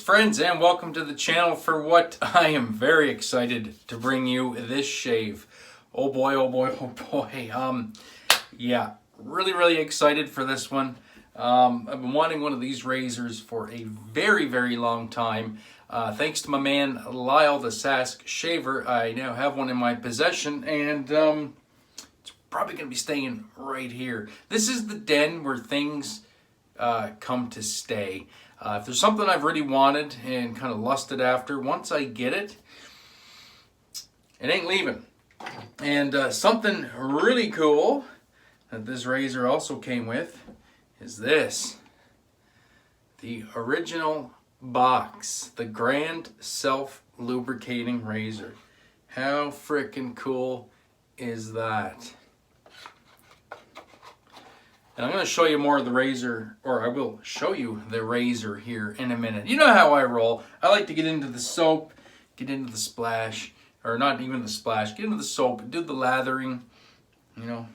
friends, and welcome to the channel for what I am very excited to bring you this shave. Oh boy, oh boy, oh boy. Yeah, really excited for this one. I've been wanting one of these razors for a very long time. Thanks to my man Lyle the SaskShqver, I now have one in my possession, and it's probably going to be staying right here. This is the den where things come to stay. If there's something I've really wanted and kind of lusted after, once I get it, it ain't leaving. And something really cool that this razor also came with is this. The original box, the Grand Self-Lubricating Razor. How freaking cool is that? And I'm going to show you more of the razor, or I will show you the razor here in a minute. You know how I roll. I like to get into the soap, get into the splash, or not even the splash, get into the soap, do the lathering, you know,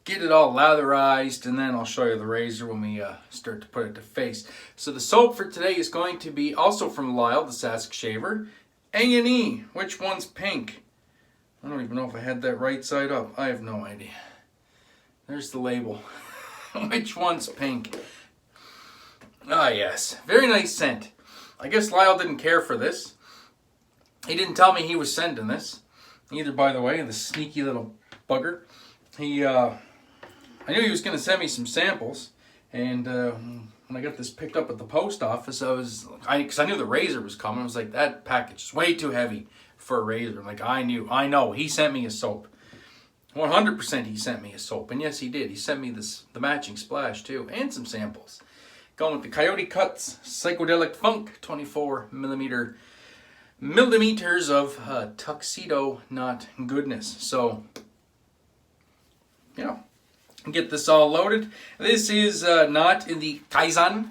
get it all latherized, and then I'll show you the razor when we start to put it to face. So the soap for today is going to be also from Lyle the SaskShqver, A&E. Which one's pink? I don't even know if I had that right side up. I have no idea. There's the label. Which one's pink? Ah, yes. Very nice scent. I guess Lyle didn't care for this. He didn't tell me he was sending this. Either, by the way, the sneaky little bugger. I knew he was going to send me some samples. And when I got this picked up at the post office, because I knew the razor was coming. I was like, that package is way too heavy for a razor. Like, I know. He sent me a soap. 100% he sent me a soap, and yes he did. He sent me the matching splash too, and some samples. Going with the CoyoteCuts Psycho-Delic Funk 24 millimeters of tuxedo knot goodness. So, you know, get this all loaded. This is not in the Kaizen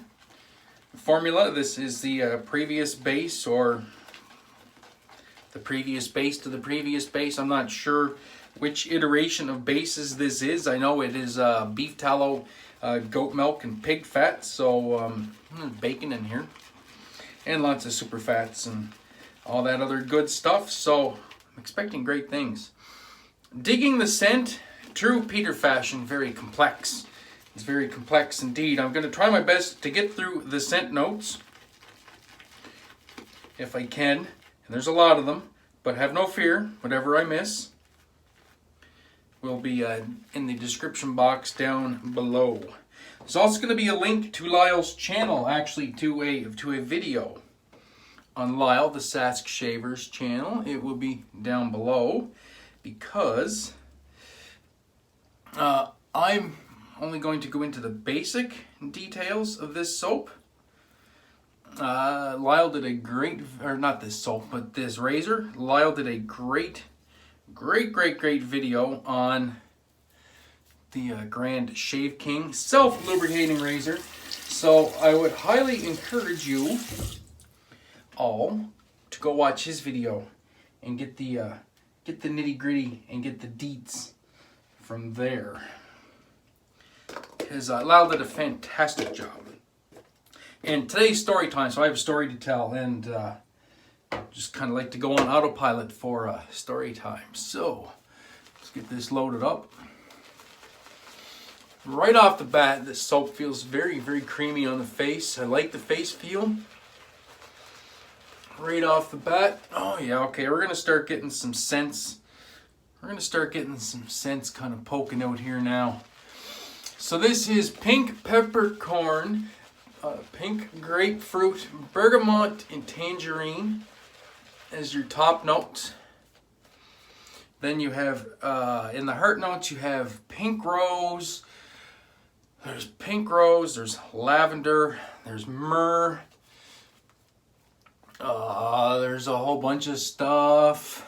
formula. This is the previous base, or the previous base to the previous base. I'm not sure which iteration of bases this is. I know it is beef tallow, goat milk, and pig fat. So bacon in here, and lots of super fats and all that other good stuff. So I'm expecting great things. Digging the scent, true Peter fashion, very complex. It's very complex indeed. I'm going to try my best to get through the scent notes if I can. And there's a lot of them, but have no fear. Whatever I miss will be in the description box down below. There's also going to be a link to Lyle's channel, actually to a video on Lyle the SaskShqver's channel. It will be down below because I'm only going to go into the basic details of this soap. Lyle did a great, or not this soap, but this razor. Lyle did a great video on the Grand Shave King self-lubricating razor. So I would highly encourage you all to go watch his video and get the nitty-gritty and get the deets from there, because Lyle did a fantastic job. And today's story time, so I have a story to tell, and just kind of like to go on autopilot for story time. So let's get this loaded up. Right off the bat, this soap feels very creamy on the face. I like the face feel. Right off the bat. Oh yeah, okay, we're going to start getting some scents. We're going to start getting some scents kind of poking out here now. So this is pink peppercorn, pink grapefruit, bergamot, and tangerine as your top notes. Then you have, in the heart notes, you have pink rose. There's pink rose, there's lavender, there's myrrh. There's a whole bunch of stuff.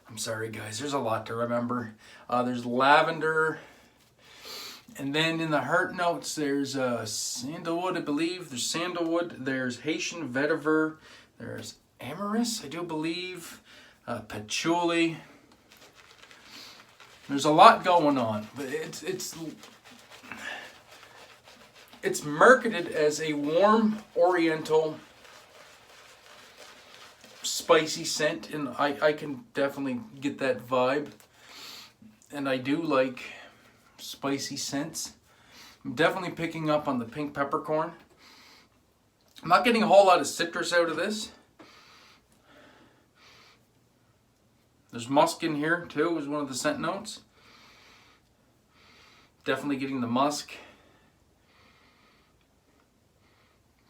I'm sorry guys, there's a lot to remember. There's lavender. And then in the heart notes, there's sandalwood, I believe. There's sandalwood, there's Haitian vetiver, there's amyris, I do believe, patchouli. There's a lot going on, but it's marketed as a warm oriental spicy scent, and I can definitely get that vibe. And I do like spicy scents. I'm definitely picking up on the pink peppercorn. I'm not getting a whole lot of citrus out of this. There's musk in here too, is one of the scent notes. Definitely getting the musk.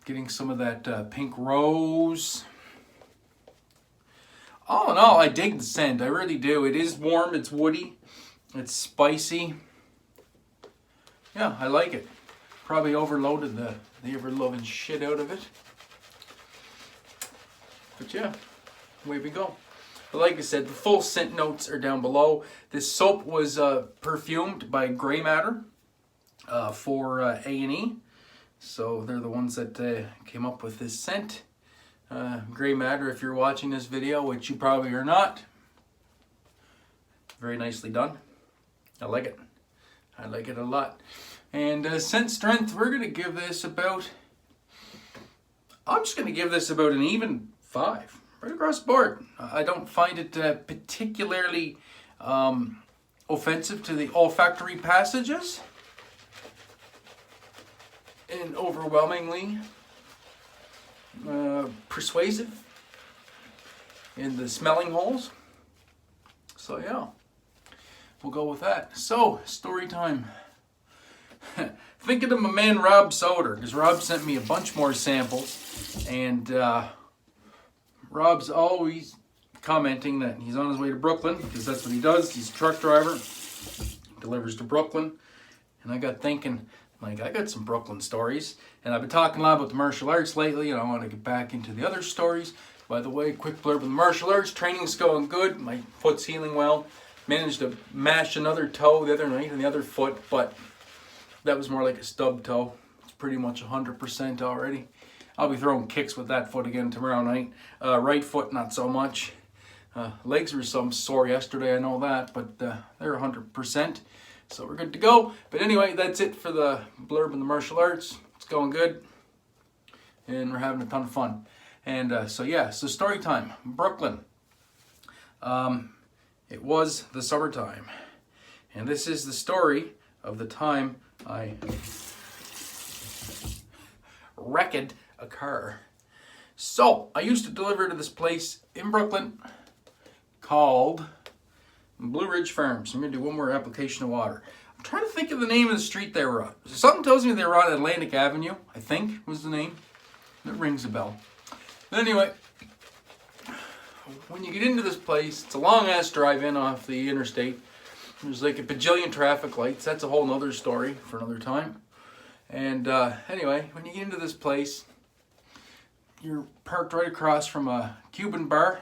Getting some of that pink rose. All in all, I dig the scent. I really do. It is warm. It's woody. It's spicy. Yeah, I like it. Probably overloaded the ever-loving shit out of it. But yeah, away we go. But like I said, the full scent notes are down below. This soap was perfumed by Grey Matter for A&E. So they're the ones that came up with this scent. Grey Matter, if you're watching this video, which you probably are not, very nicely done. I like it. I like it a lot. And scent strength, we're going to give this about, I'm just going to give this about an even 5. Right across the board. I don't find it particularly offensive to the olfactory passages. And overwhelmingly persuasive in the smelling holes. So yeah, we'll go with that. So, story time. Thinking of my man Rob Soder, because Rob sent me a bunch more samples, and Rob's always commenting that he's on his way to Brooklyn, because that's what he does. He's a truck driver, delivers to Brooklyn, and I got thinking, like, I got some Brooklyn stories, and I've been talking a lot about the martial arts lately, and I want to get back into the other stories. By the way, quick blurb on the martial arts. Training's going good. My foot's healing well. Managed to mash another toe the other night on the other foot, but that was more like a stub toe. It's pretty much 100% already. I'll be throwing kicks with that foot again tomorrow night. Right foot, not so much. Legs were some sore yesterday, I know that, but they're 100%. So we're good to go. But anyway, that's it for the blurb in the martial arts. It's going good. And we're having a ton of fun. And so yeah, so story time. Brooklyn. It was the summertime. And this is the story of the time I wrecked a car. So, I used to deliver to this place in Brooklyn called Blue Ridge Farms. I'm going to do one more application of water. I'm trying to think of the name of the street they were on. Something tells me they were on Atlantic Avenue, I think was the name. That rings a bell. But anyway, when you get into this place, it's a long-ass drive in off the interstate. There's like a bajillion traffic lights. That's a whole nother story for another time. And anyway, when you get into this place, you're parked right across from a Cuban bar.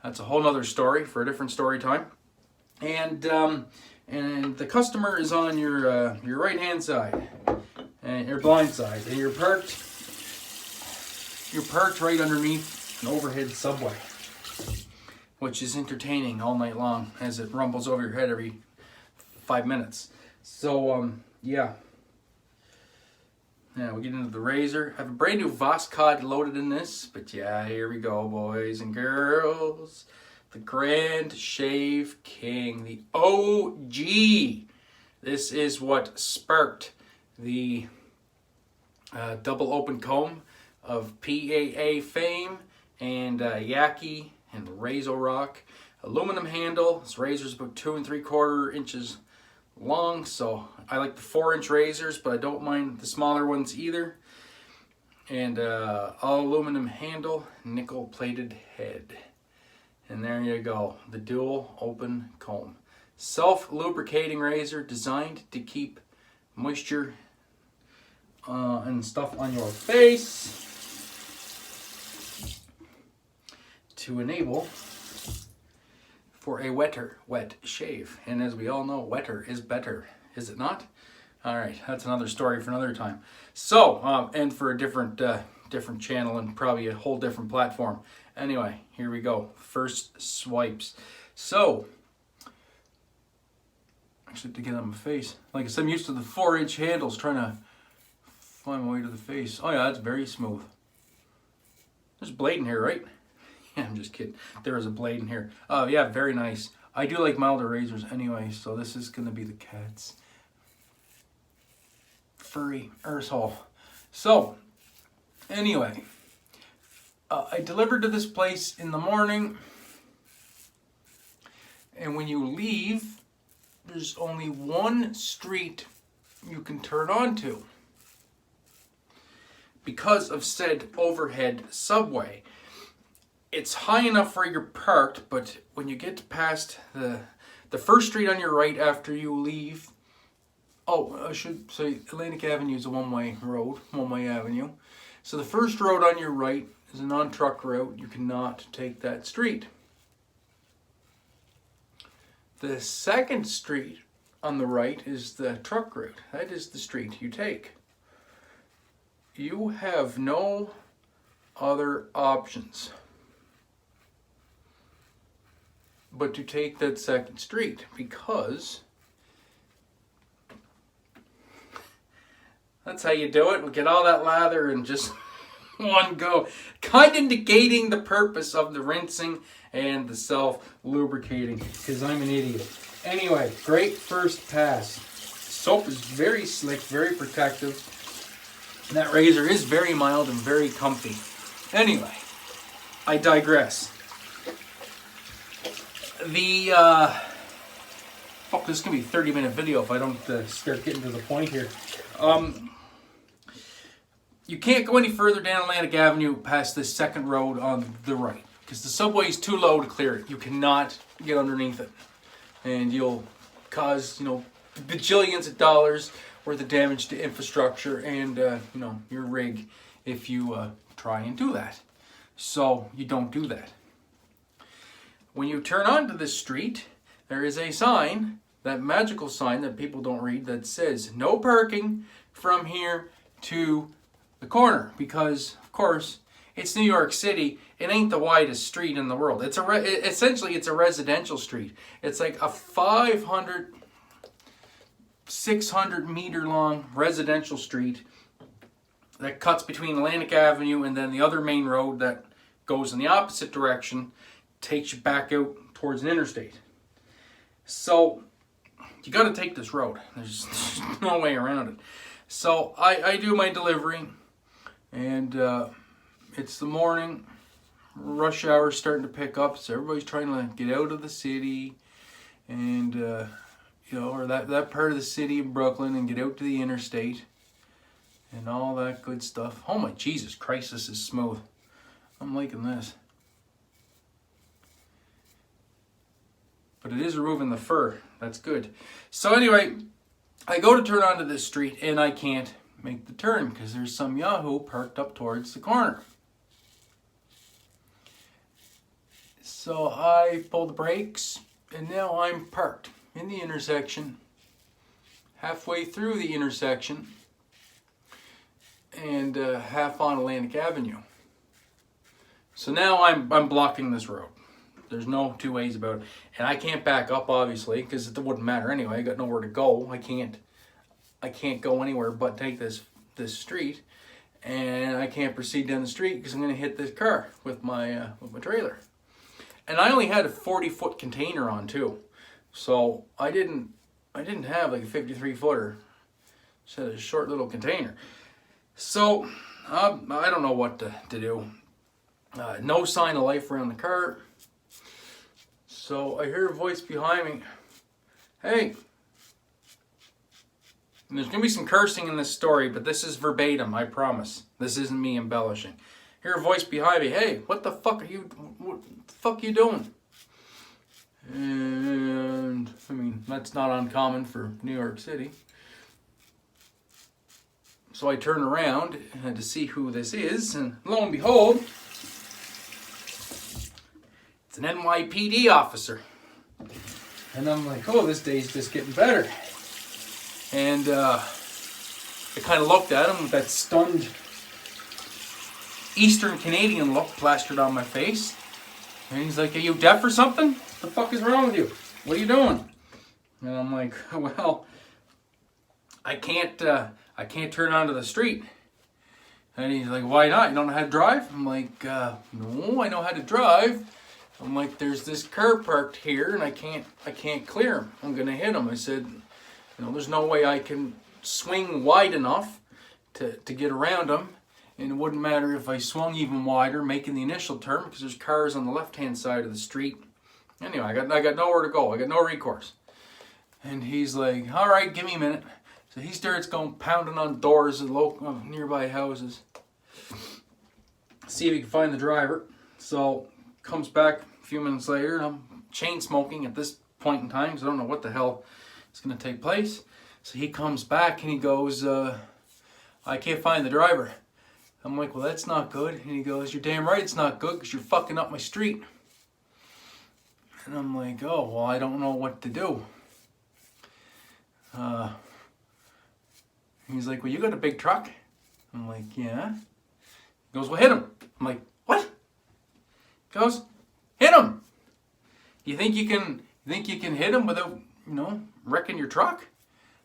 That's a whole nother story for a different story time. And the customer is on your right hand side and your blind side, and you're parked right underneath an overhead subway, which is entertaining all night long as it rumbles over your head every 5 minutes. So yeah. Now we get into the razor. I have a brand new Voss cod loaded in this, but yeah, here we go, boys and girls. The Grand Shave King, the OG. This is what sparked the double open comb of PAA fame and Yaki and Razor Rock. Aluminum handle. This razor's about 2 3/4 inches long, so I like the 4-inch razors, but I don't mind the smaller ones either. And all aluminum handle, nickel plated head. And there you go, the dual open comb. Self-lubricating razor designed to keep moisture and stuff on your face to enable for a wet shave. And as we all know, wetter is better, is it not? All right, that's another story for another time. So, and for a different channel and probably a whole different platform. Anyway, here we go. First swipes. So, actually to get on my face, like I said, I'm used to the 4-inch handles, trying to find my way to the face. Oh yeah, that's very smooth. There's blade in here, right? I'm just kidding. There is a blade in here. Oh, yeah, very nice. I do like milder razors anyway, so this is going to be the cat's furry arsehole. So, anyway, I delivered to this place in the morning, and when you leave, there's only one street you can turn onto because of said overhead subway. It's high enough where you're parked, but when you get past the first street on your right after you leave, oh, I should say Atlantic Avenue is a one-way road, one-way avenue. So the first road on your right is a non-truck route. You cannot take that street. The second street on the right is the truck route. That is the street you take. You have no other options but to take that second street, because that's how you do it. We'll get all that lather and just one go. Kind of negating the purpose of the rinsing and the self-lubricating, because I'm an idiot. Anyway, great first pass. Soap is very slick, very protective. And that razor is very mild and very comfy. Anyway, I digress. Fuck, this is going to be a 30-minute video if I don't start getting to the point here. You can't go any further down Atlantic Avenue past this second road on the right, because the subway is too low to clear it. You cannot get underneath it, and you'll cause, bajillions of dollars worth of damage to infrastructure and, your rig if you try and do that. So you don't do that. When you turn onto this street, there is a sign, that magical sign that people don't read, that says no parking from here to the corner, because of course it's New York City. It ain't the widest street in the world. It's essentially it's a residential street. It's like a 500, 600 meter long residential street that cuts between Atlantic Avenue and then the other main road that goes in the opposite direction, takes you back out towards an interstate. So you got to take this road. There's no way around it. So I do my delivery, and it's the morning, rush hour starting to pick up, so everybody's trying to get out of the city and or that part of the city of Brooklyn and get out to the interstate and all that good stuff. Oh my Jesus Christ, this is smooth. I'm liking this. But it is removing the fur. That's good. So anyway, I go to turn onto this street and I can't make the turn because there's some yahoo parked up towards the corner. So I pull the brakes and now I'm parked in the intersection, halfway through the intersection, and half on Atlantic Avenue. So now I'm blocking this road. There's no two ways about it. And I can't back up, obviously, because it wouldn't matter anyway. I got nowhere to go. I can't go anywhere but take this street. And I can't proceed down the street because I'm going to hit this car with my trailer. And I only had a 40-foot container on, too. So I didn't have like a 53-footer. Just had a short little container. So I don't know what to do. No sign of life around the car. So I hear a voice behind me. Hey. And there's going to be some cursing in this story, but this is verbatim, I promise. This isn't me embellishing. I hear a voice behind me. Hey, what the fuck are you doing? And, I mean, that's not uncommon for New York City. So I turn around to see who this is, and lo and behold, an NYPD officer. And I'm like, oh, this day's just getting better. And I kind of looked at him with that stunned Eastern Canadian look plastered on my face. And he's like, are you deaf or something? What the fuck is wrong with you? What are you doing? And I'm like, well, I can't turn onto the street. And he's like, why not? You don't know how to drive? I'm like, no, I know how to drive. I'm like, there's this car parked here and I can't clear him. I'm gonna hit him. I said, you know, there's no way I can swing wide enough to get around him. And it wouldn't matter if I swung even wider, making the initial turn, because there's cars on the left-hand side of the street. Anyway, I got nowhere to go. I got no recourse. And he's like, all right, give me a minute. So he starts going pounding on doors of nearby houses. See if he can find the driver. So comes back a few minutes later, and I'm chain smoking at this point in time, because I don't know what the hell is going to take place. So he comes back and he goes, I can't find the driver. I'm like, well, that's not good. And he goes, you're damn right it's not good, because you're fucking up my street. And I'm like, oh, well, I don't know what to do. He's like, well, you got a big truck? I'm like, yeah. He goes, well, hit him. I'm like, what? He goes, hit him. You think you can hit him without, you know, wrecking your truck?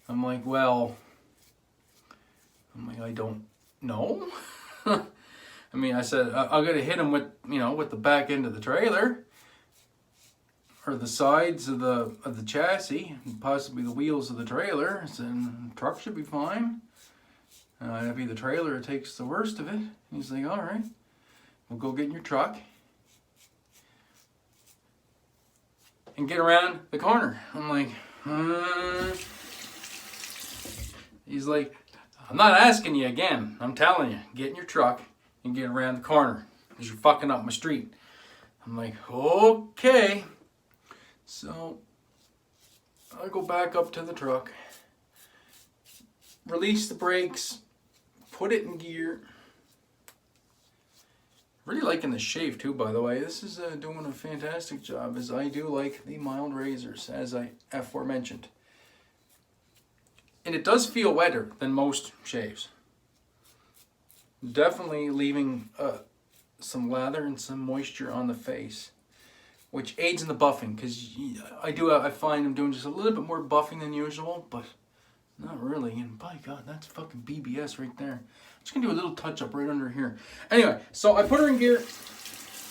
I'm like, I don't know. I mean, I said, I'm going to hit him with, you know, with the back end of the trailer, or the sides of the chassis, and possibly the wheels of the trailer. And the truck should be fine. It'll be the trailer that takes the worst of it. And he's like, all right, we'll go get in your truck and get around the corner. I'm like, He's like, I'm not asking you again. I'm telling you, get in your truck and get around the corner, because you're fucking up my street. I'm like, okay. So I go back up to the truck, release the brakes, put it in gear. Really liking the shave too, by the way. This is doing a fantastic job, as I do like the mild razors, as I aforementioned. And it does feel wetter than most shaves. Definitely leaving some lather and some moisture on the face, which aids in the buffing, because I find I'm doing just a little bit more buffing than usual, but not really. And by God, that's fucking BBS right there. I'm just gonna do a little touch up right under here. Anyway, so I put her in gear,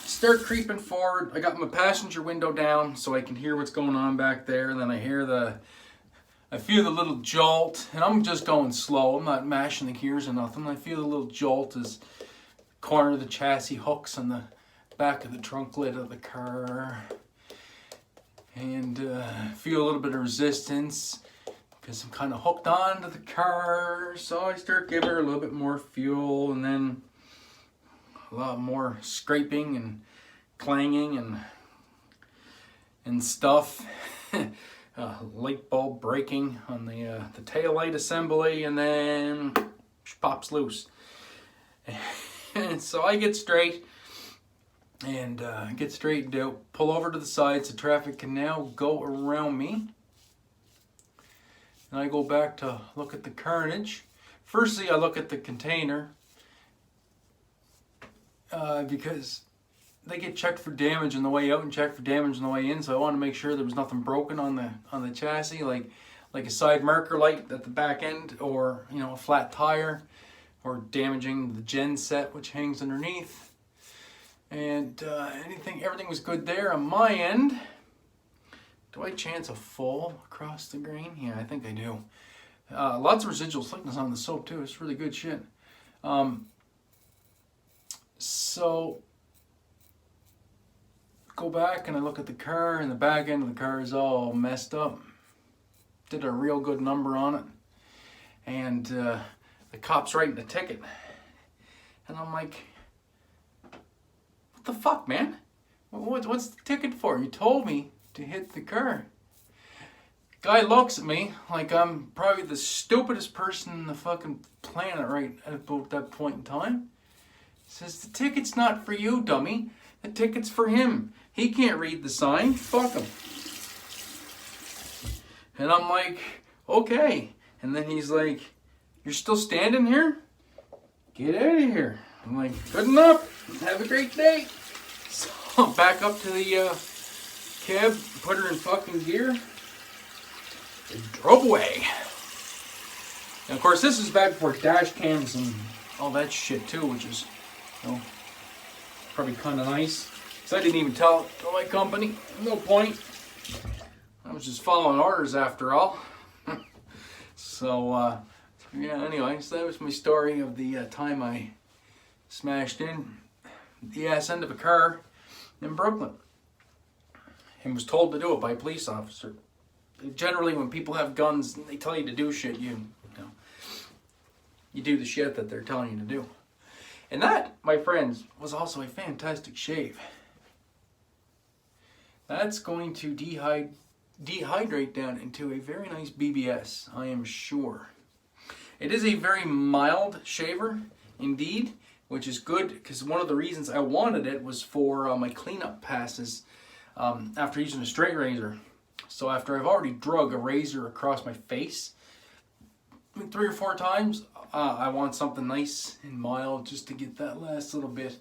start creeping forward. I got my passenger window down so I can hear what's going on back there, and then I feel the little jolt, and I'm just going slow. I'm not mashing the gears or nothing. I feel the little jolt as the corner of the chassis hooks on the back of the trunk lid of the car. And feel a little bit of resistance, because I'm kind of hooked onto the car. So I start giving her a little bit more fuel, and then a lot more scraping and clanging and stuff. Light bulb breaking on the tail light assembly, and then pops loose. And so I get straight and pull over to the side so traffic can now go around me. And I go back to look at the carnage. Firstly, I look at the container because they get checked for damage on the way out and checked for damage on the way in. So I want to make sure there was nothing broken on the chassis, like a side marker light at the back end, or a flat tire, or damaging the gen set which hangs underneath. And everything was good there on my end. Do I chance a full across the grain? Yeah, I think I do. Lots of residual slickness on the soap too. It's really good shit. So go back and I look at the car, and the back end of the car is all messed up. Did a real good number on it. And the cop's writing a ticket. And I'm like, what the fuck, man? What's the ticket for? You told me to hit the car. Guy looks at me like I'm probably the stupidest person in the fucking planet right at about that point in time. Says, the ticket's not for you, dummy. The ticket's for him. He can't read the sign. Fuck him. And I'm like, okay. And then he's like, you're still standing here? Get out of here. I'm like, good enough. Have a great day. So back up to the cab, put her in fucking gear, and drove away. And of course, this is back before dash cams and all that shit too, which is, you know, probably kind of nice. Because I didn't even tell my company. No point. I was just following orders after all. So, yeah, anyway, so that was my story of the time I smashed in the ass end of a car in Brooklyn and was told to do it by a police officer. Generally, when people have guns and they tell you to do shit, you do the shit that they're telling you to do. And that, my friends, was also a fantastic shave. That's going to dehydrate down into a very nice BBS, I am sure. It is a very mild shaver, indeed, which is good because one of the reasons I wanted it was for my cleanup passes after using a straight razor. So after I've already drug a razor across my face 3 or 4 times, I want something nice and mild just to get that last little bit,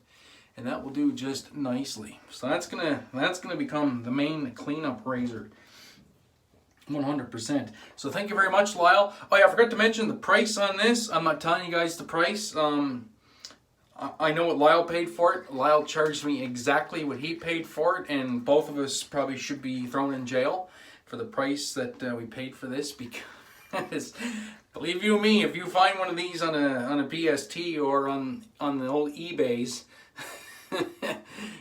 and that will do just nicely. So that's gonna become the main cleanup razor. 100%. So thank you very much, Lyle. Oh yeah, I forgot to mention the price on this. I'm not telling you guys the price. I know what Lyle paid for it. Lyle charged me exactly what he paid for it, and both of us probably should be thrown in jail for the price that we paid for this, because believe you me, if you find one of these on a PST or on the old eBays,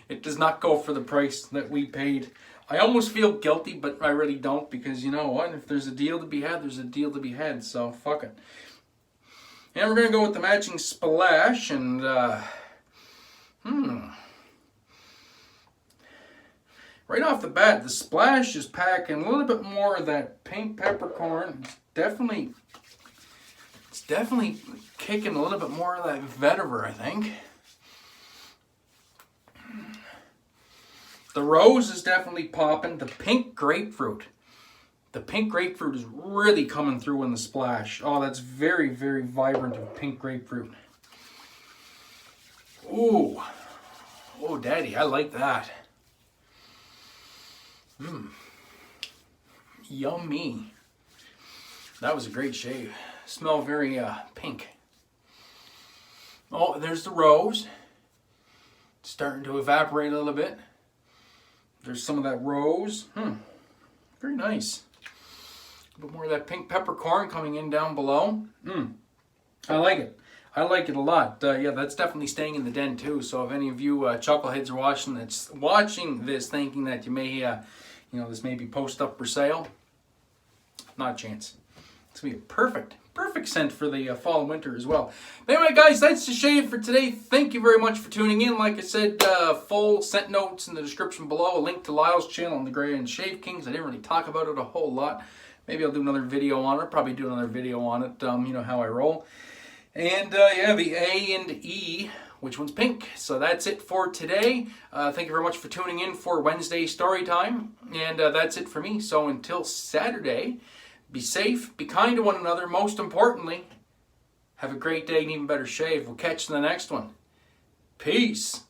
it does not go for the price that we paid. I almost feel guilty, but I really don't, because you know what? If there's a deal to be had, there's a deal to be had, so fuck it. And we're going to go with the matching splash, and right off the bat, the splash is packing a little bit more of that pink peppercorn. It's definitely kicking a little bit more of that vetiver, I think. The rose is definitely popping. The pink grapefruit. The pink grapefruit is really coming through in the splash. Oh, that's very, very vibrant of pink grapefruit. Ooh. Oh, daddy, I like that. Yummy. That was a great shave. Smell very pink. Oh, there's the rose. It's starting to evaporate a little bit. There's some of that rose. Very nice. A bit more of that pink peppercorn coming in down below. I like it. I like it a lot. Yeah, that's definitely staying in the den too. So if any of you chuckleheads are watching this thinking that you may, this may be post up for sale, not a chance. It's going to be a perfect scent for the fall and winter as well. But anyway, guys, that's the shave for today. Thank you very much for tuning in. Like I said, full scent notes in the description below. A link to Lyle's channel on the Grey and Shave Kings. I didn't really talk about it a whole lot. Maybe I'll do another video on it. Probably do another video on it. You know how I roll. And yeah, the A and E, which one's pink? So that's it for today. Thank you very much for tuning in for Wednesday story time. And that's it for me. So until Saturday, be safe, be kind to one another. Most importantly, have a great day and even better shave. We'll catch you in the next one. Peace.